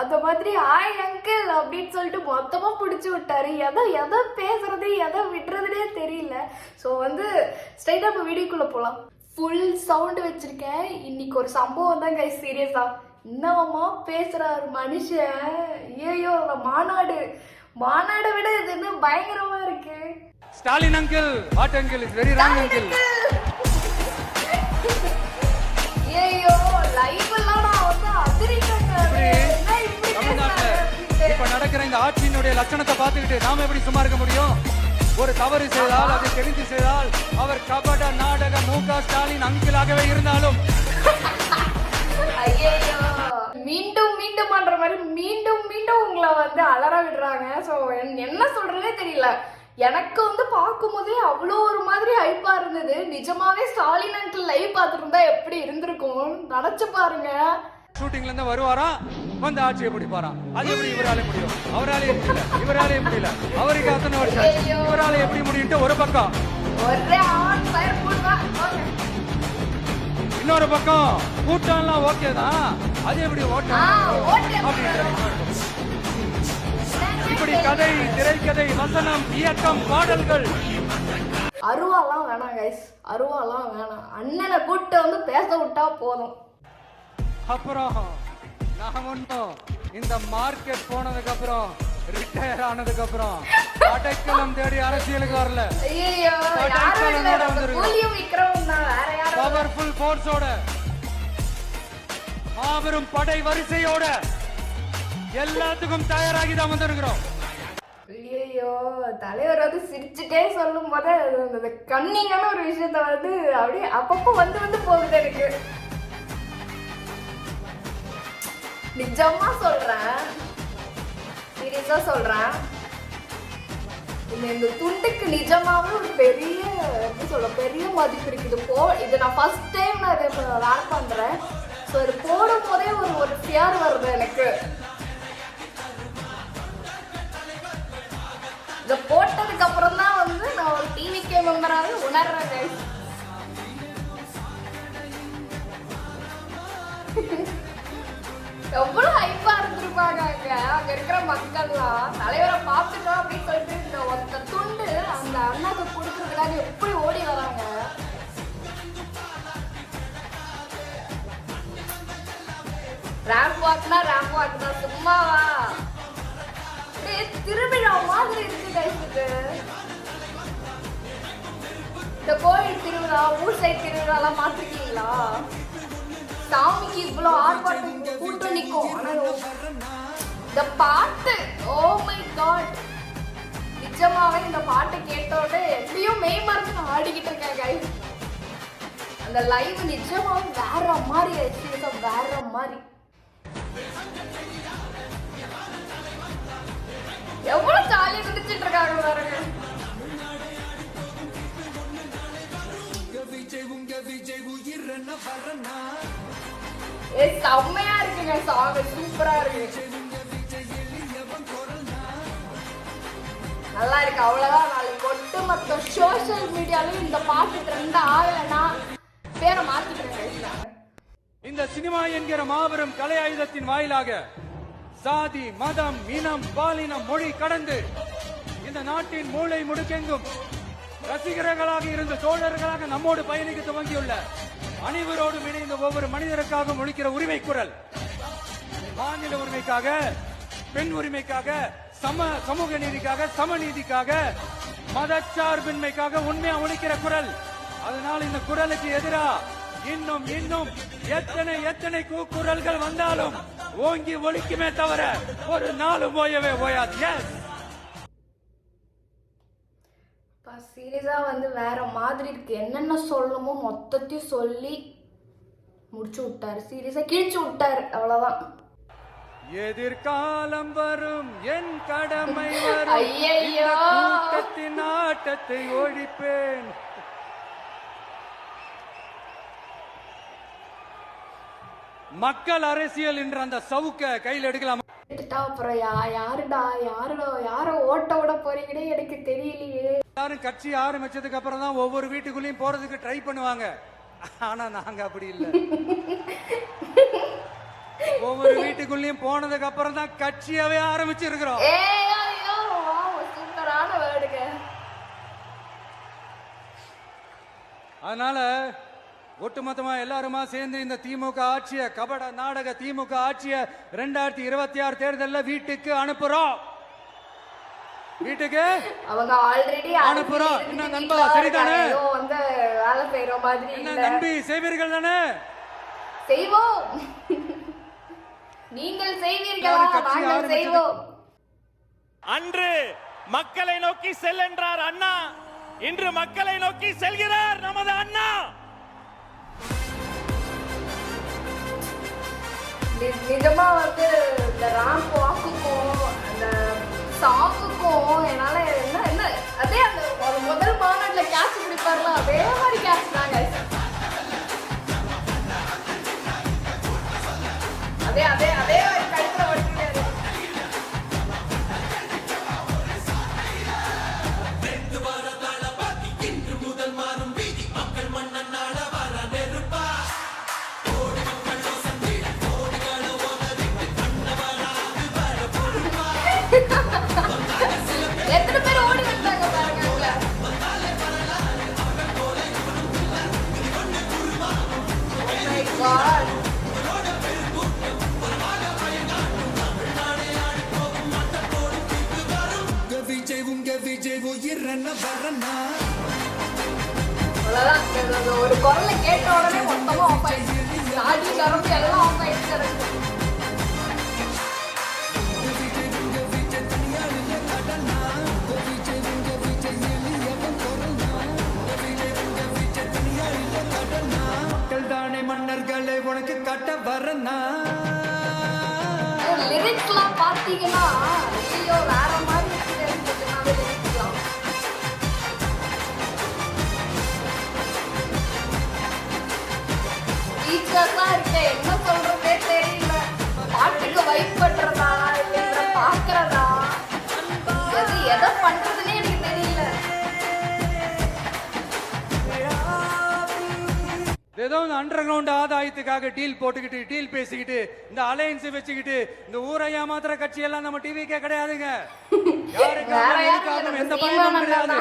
அந்த மாதிரி hi uncle அப்படின்னு சொல்லிட்டு மொத்தமா பிடிச்சி விட்டாரு. எதை பேசுறது எதை விடுறதுனே தெரியல. ஸோ வந்து ஸ்ட்ரைட்டா இப்போ வீடியோக்குள்ள போகலாம். ஃபுல் சவுண்டு வச்சிருக்கேன். இன்னைக்கு ஒரு சம்பவம் தான் கைஸ். சீரியஸா என்னவா பேசுறாரு மனுஷன். ஐயோ மாநாடை விட இது என்ன பயங்கரமா இருக்கு. Stalin uncle what uncle is very wrong uncle. ஐயோ லைவ் எல்லாம் நான் வந்து அதிரிட்டேங்க. தமிழ்நாட்டுல இப்ப நடக்கிற இந்த ஆட்சியினுடைய லட்சணத்தை பார்த்துக்கிட்டு நாம எப்படி சும்மா இருக்க முடியும்? ஒரு தவறு செய்தால் அதை தெரிந்து செய்தால் அவர் கபட நாடக மு.க. ஸ்டாலின் அங்கிளாகவே இருந்தாலும் ஐயோ மீண்டும் மீண்டும் பண்ற மாதிரி மீண்டும் மீண்டும் உங்களை வந்து அலற விடுறாங்க. ஸோ என்ன சொல்றதே தெரியல. எனக்கு வந்து பார்க்கும் போதே அவ்வளோ ஒரு மாதிரி ஹைப்பா இருந்தது. நிஜமாவே ஸ்டாலின் அங்கிள் லைவ் பார்த்துருந்தா எப்படி இருந்திருக்கும் நினைச்சு பாருங்க. ஷூட்டிங்ல இருந்து வருவாராம், வந்து ஆட்சியை பிடிப்பாராம். அது எப்படி இவராலே முடியும்? அவராலே முடியல, இவராலே முடியல. அவருக்கு அத்தனை வருஷம் இவராலே எப்படி முடியும்? ஒரு பக்கம் ஒரே ஆன் ஃபயர் போடுவாங்க. இன்னொரு பக்கம் கூட்டம்லாம் ஓகே தான், அது எப்படி ஓட்டம்? இப்படி கதை, திரைக்கதை, வசனம், இயக்கம், பாடல்கள். அருவாலாம் வேணாம் கைஸ், அருவாலாம் வேணாம். அண்ணனை கூட்டு வந்து பேச விட்டா போதும். அப்புறம் நான் ஒன்னும் இந்த மார்க்கெட் போனதுக்கு அப்புறம் ரிட்டையர் ஆனதுக்கு அப்புறம் அடைக்கலம் தேடி அரசியலுக்கு வரல. ஐயோ பவர்ஃபுல் போர்ஸோட மாபெரும் படை வரிசையோட எல்லாத்துக்கும் தயாராகி தான் வந்திருக்கிறோம். ஐயோ தலைவர் வந்து சிரிச்சுட்டே சொல்லும் போது கண்ணிங்கான ஒரு விஷயத்த வந்து அப்படியே அப்பப்போ வந்து போகுது எனக்கு. நிஜமா சொல்றேன், சீரியஸா சொல்றேன். இந்த துண்டுக்கு நிஜமாவே ஒரு பெரிய எப்படி சொல்ல பெரிய மதிப்பு இருக்குது. இது நான் ஃபர்ஸ்ட் டைம் நான் இதை வேலை பண்றேன். ஸோ இது போடும் போதே ஒரு ஃபியர் வருது எனக்கு. இதை போட்டதுக்கு அப்புறம் தான் வந்து நான் ஒரு டிவிகே மெம்பராக உணர்றேன். எவ்வளவு ஹைப்பா இருந்திருப்பாங்க அங்க இருக்கிற மக்கள்லாம். தலைவரை பார்த்துட்டோம் அப்படின்னு சொல்லிட்டு இந்த ஒருத்த துண்டு அந்த அண்ணாக்கு கொடுக்கறதுக்காக எப்படி ஓடி வராங்க. ரேம்ப் வாக் தான் சும்மாவா? திருவிழா மாதிரி இருக்கு கைஸுக்கு. இந்த கோயில் திருவிழா, ஊர் சைட் திருவிழா எல்லாம் மாத்திருக்கீங்களா? சாமிக்கு இவ்வளவு ஆர்ப்பாட்டம் கூட்டம் நிற்கும். ஆனா இந்த பாட்டு ஓ மை காட், நிஜமாவே இந்த பாட்டை கேட்டோட எப்படியும் மெய் மறந்து நான் ஆடிக்கிட்டு இருக்கேன் கைஸ். அந்த லைவ் நிஜமாவே வேற மாதிரி வேற மாதிரி. எவ்வளவு ஜாலியா குதிச்சிட்டு இருக்காங்க பாருங்க. செம்மையா இருக்குங்க சாங், சூப்பரா இருக்கு, நல்லா இருக்கு. அவ்வளவுதான். நாளைக்கு ஒட்டுமொத்த சோசியல் மீடியாலையும் இந்த பாட்டு ட்ரெண்ட் ஆகலைன்னா பேரை மாத்திக்கிறேன். இந்த சினிமா என்கிற மாபெரும் கலை ஆயுதத்தின் வாயிலாக சாதி, மதம், இனம், பாலினம், மொழி கடந்து இந்த நாட்டின் மூளை முடுக்கெங்கும் ரசிகர்களாக இருந்து தோழர்களாக நம்மோடு பயணிக்க துவங்கியுள்ள அனைவரோடும் இணைந்த ஒவ்வொரு மனிதருக்காக ஒலிக்கிற உரிமை குரல், மாநில உரிமைக்காக, பெண் உரிமைக்காக, சமூக நீதிக்காக, சமநீதிக்காக, மதச்சார்பின்மைக்காக உண்மையா ஒலிக்கிற குரல். அதனால் இந்த குரலுக்கு எதிரா இன்னும் இன்னும் எத்தனை குரல்கள் வந்தாலும் ஓங்கி ஒலிக்குமே தவிர ஒரு நாளும் ஓயவே ஓயாது. சீரியஸா வந்து வேற மாதிரி இருக்கு. என்னென்ன சொல்லணுமோ மொத்தத்தையும் சொல்லி முடிச்சு விட்டாரு. சீரியஸா கிழிச்சு விட்டாரு. அவ்வளவுதான். எதிர்காலம் வரும், என் கடமை வரும், கூட்டத்தின் ஆட்டத்தை ஒழிப்பேன். மக்கள் அரசியல் என்ற அந்த சவுக்க கையில் எடுக்கலாம். அப்புறம் யார ஓட்ட விட போறீங்கன்னே எனக்கு தெரியலையே. எல்லாரும் கட்சி ஆரம்பிச்சதுக்கு அப்புறம் தான் ஒவ்வொரு வீட்டுக்குள்ளேயும் போறதுக்கு ட்ரை பண்ணுவாங்க. ஆனா நாங்க அப்படி இல்லை. ஒவ்வொரு வீட்டுக்குள்ளேயும் போனதுக்கு அப்புறம் தான் கட்சியாவே ஆரம்பிச்சிருக்கிறோம். ஐயோ சூப்பரான வேர்டுங்க. அதனால ஒட்டுமொத்தமா எல்லாருமா சேர்ந்து இந்த திமுக ஆட்சிய கபட நாடக திமுக ஆட்சிய 2026 தேர்தல்ல வீட்டுக்கு அனுப்புறோம். வீட்டுக்கு அவங்க ஆல்ரெடி அனுப்புறோம். என்ன நண்பா சரிதானே? வந்து வேலை செய்யற மாதிரி என்ன நம்பி செய்வீர்கள் தானே? செய்வோம். நீங்கள் செய்வீர்களா? நாங்கள் செய்வோம். அன்று மக்களை நோக்கி செல் என்றார் அண்ணா, இன்று மக்களை நோக்கி செல்கிறார் நமது அண்ணா. நிஜமா வந்து இந்த ராம்ப் வாக்குக்கும் அந்த சாங்குக்கும் என்னால என்ன என்ன அதே அந்த ஒரு முதல் மாநாட்டுல கேட்ச் பிடிப்பார்ல அதே மாதிரி கேட்ச் தாங்க. அதே அதே அதே கழுத்துல வச்சுட்டாரு. எத்தனை பேர் ஓடி வந்தாங்க பாருங்க. Oh my God. அவ்வளவுதான். ஒரு குரலை கேட்ட உடனே மொத்தமா ஆஃப் ஆயிடுச்சு. சாடி கரம்பு எல்லாம் ஆஃப் ஆயிடுச்சு. மன்னர்களை உனக்கு கட்ட வரனா லிரிக்ஸ்லாம் பார்த்தீங்கன்னா ஐயோ வேற மாதிரி இருக்குது. லிரிக்ஸ்லாம் டீச்சர்ஸாக இருக்கு, என்ன சொல்றதே தெரியல. பாட்டுக்கு வைப் பண்றதா இல்லை பார்க்கறதா எதை பண்றதுன்னே எனக்கு தெரியல. ஏதோ இந்த அண்டர் கிரவுண்ட் ஆதாயத்துக்காக டீல் போட்டுக்கிட்டு டீல் பேசிக்கிட்டு இந்த அலையன்ஸ் வச்சுக்கிட்டு இந்த ஊரை ஏமாத்துற கட்சி எல்லாம் நம்ம டிவிக்கே கிடையாதுங்க. யாருக்காகவும் எந்த பயனும் கிடையாது.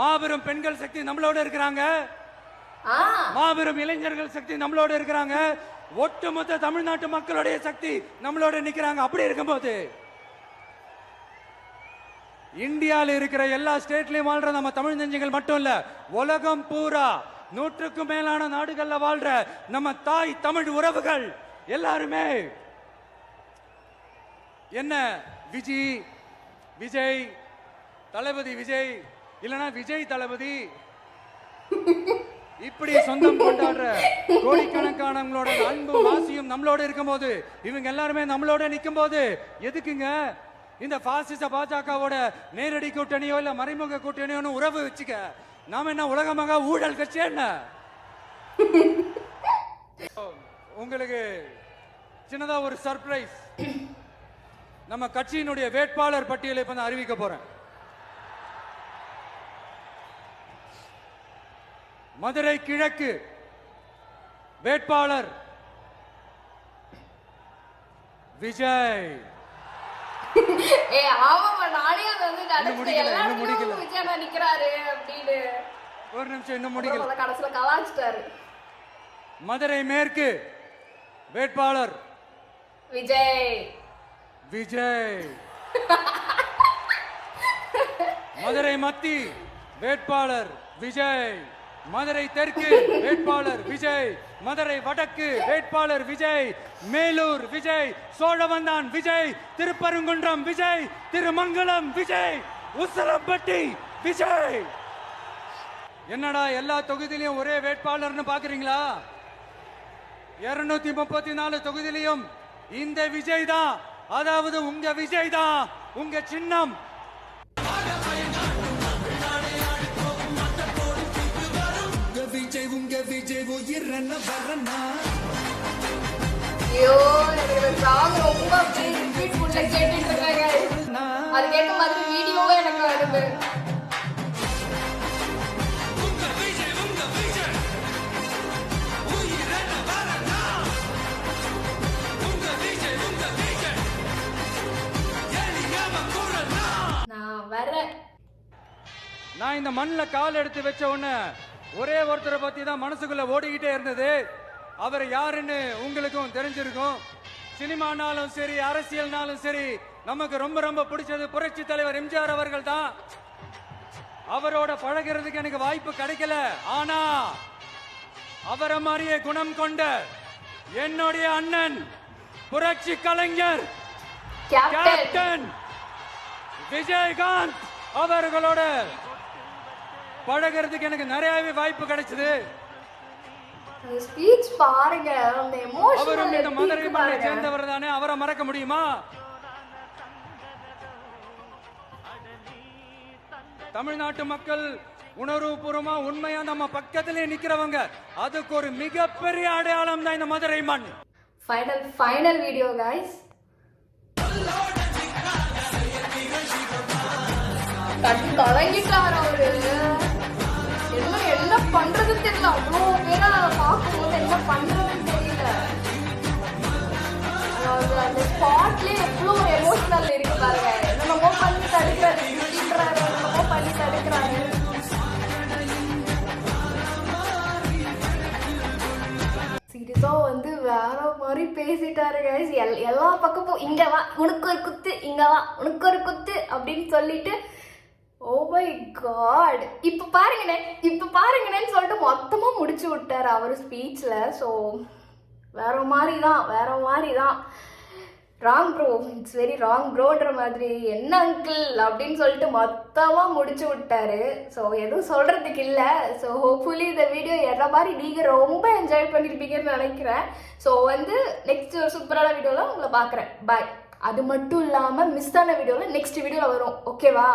மாபெரும் பெண்கள் சக்தி நம்மளோட இருக்கிறாங்க. மாபெரும் இளைஞர்கள் சக்தி நம்மளோட இருக்கிறாங்க. ஒட்டுமொத்த தமிழ்நாட்டு மக்களுடைய சக்தி நம்மளோட நிக்கிறாங்க. அப்படி இருக்கும்போது இந்தியாவில் இருக்கிற எல்லா ஸ்டேட்லயும் வாழ்ற நம்ம தமிழ் நெஞ்சங்கள் மட்டும் இல்ல, உலகம் பூரா 100க்கும் மேலான நாடுகள்ல வாழ்ற நம்ம தாய் தமிழ் உறவுகள் எல்லாருமே என்ன விஜய் தளபதி விஜய் இல்லனா விஜய் தளபதி இப்படி சொந்தம் கொண்டாடுற கோடிக்கணக்கானவங்களோட அன்பு வாசியும் நம்மளோட இருக்கும்போது, இவங்க எல்லாருமே நம்மளோட நிற்கும் போது எதுக்குங்க இந்த பாசிச பாஜகவோட நேரடி கூட்டணியோ இல்ல மறைமுக கூட்டணியோன்னு உறவு வச்சுக்க? நாம என்ன உலகமாக ஊழல் கட்சி என்ன? உங்களுக்கு சின்னதா ஒரு சர்ப்ரைஸ். நம்ம கட்சியினுடைய வேட்பாளர் பட்டியலை இப்ப நான் அறிவிக்க போறேன். மதுரை கிழக்கு வேட்பாளர் விஜய். ஒரு நிமிஷம், இன்னும் முடிக்கல. மதுரை மேற்கு வேட்பாளர் விஜய். மதுரை மத்தி வேட்பாளர் விஜய். மதுரை தெற்கு வேட்பாளர் விஜய். மதுரை வடக்கு வேட்பாளர் விஜய். மேலூர் விஜய். சோழவந்தான் விஜய். திருப்பரங்குன்றம் விஜய். திருமங்கலம் விஜய். உசலம்பட்டி விஜய். என்னடா எல்லா தொகுதியிலும் ஒரே வேட்பாளர்னு பாக்குறீங்களா? 234 தொகுதியிலும் இந்த விஜய் தான், அதாவது உங்க விஜய் தான் உங்க சின்னம். ஐயோ எனக்கு சாங் ரொம்ப கேட்டுட்டு இருக்காங்க. அதுக்கேற்ற மாதிரி வீடியோவே எனக்கு வருது. நான் இந்த மண்ணில் கால் எடுத்து வச்ச உடனே ஒரே ஒருத்தரை பத்தி தான் மனசுக்குள்ள ஓடிக்கிட்டே இருந்தது. அவர் யாருன்னு உங்களுக்கும் தெரிஞ்சிருக்கும். சினிமானாலும் சரி, அரசியல்னாலும் சரி, நமக்கு ரொம்ப ரொம்ப பிடிச்சது புரட்சி தலைவர் எம்ஜிஆர் அவர்கள் தான். அவரோட பழகிறதுக்கு எனக்கு வாய்ப்பு கிடைக்கல. ஆனா அவரை மாதிரியே குணம் கொண்ட என்னுடைய அண்ணன் புரட்சி கலைஞர் கேப்டன் விஜயகாந்த் அவர்களோட பழகிறதுக்கு எனக்கு நிறையவே வாய்ப்பு கிடைச்சது. ஸ்பீச் பாருங்க, அந்த எமோஷன். அவரும் இந்த மதுரை மண்ணை சேர்ந்தவர் தானே, அவரை மறக்க முடியுமா? தமிழ்நாட்டு மக்கள் உணர்வுபூர்வமா உண்மையா நம்ம பக்கத்திலே நிக்கிறவங்க, அதுக்கு ஒரு மிகப்பெரிய அடையாளம் தான் இந்த மதுரை மண். Final video guys. கலங்கிட்டார் அவரு. என்ன பண்றது தெரியல. அவ்வளோ பேரை பார்க்கும்போது என்ன பண்றதுன்னு தெரியல. அந்த ஸ்பாட்லயே எவ்வளோ எமோஷனல் இருக்கு பாருங்க. என்னமோ பண்ணி தடுக்கிறாரு, என்னமோ பண்ணி தடுக்கிறாரு. சீரியஸா வந்து வேற மாதிரி பேசிட்டாரு guys. எல்லா பக்கமும் இங்க வா உனக்கு ஒரு குத்து, இங்க வா உனக்கு ஒரு குத்து அப்படின்னு சொல்லிட்டு, ஓ மை காட், இப்ப பாருங்கன்னு சொல்லிட்டு மொத்தமா முடிச்சு விட்டாரு அவர் ஸ்பீச்ல. ஸோ வேற மாதிரி தான். Wrong bro, it's very wrong ப்ரோன்ற மாதிரி, என்ன அங்கிள் அப்படின்னு சொல்லிட்டு மொத்தமாக முடிச்சு விட்டாரு. ஸோ எதுவும் சொல்கிறதுக்கு இல்லை. ஸோ ஹோப்ஃபுல்லி இந்த வீடியோ எற மாதிரி நீங்கள் ரொம்ப என்ஜாய் பண்ணியிருப்பீங்கன்னு நினைக்கிறேன். ஸோ வந்து நெக்ஸ்ட் ஒரு சூப்பரான வீடியோவில் உங்களை பார்க்குறேன். பாய். அது மட்டும் இல்லாமல் மிஸ் ஆன வீடியோவில் நெக்ஸ்ட் வீடியோவில் வரும். ஓகேவா?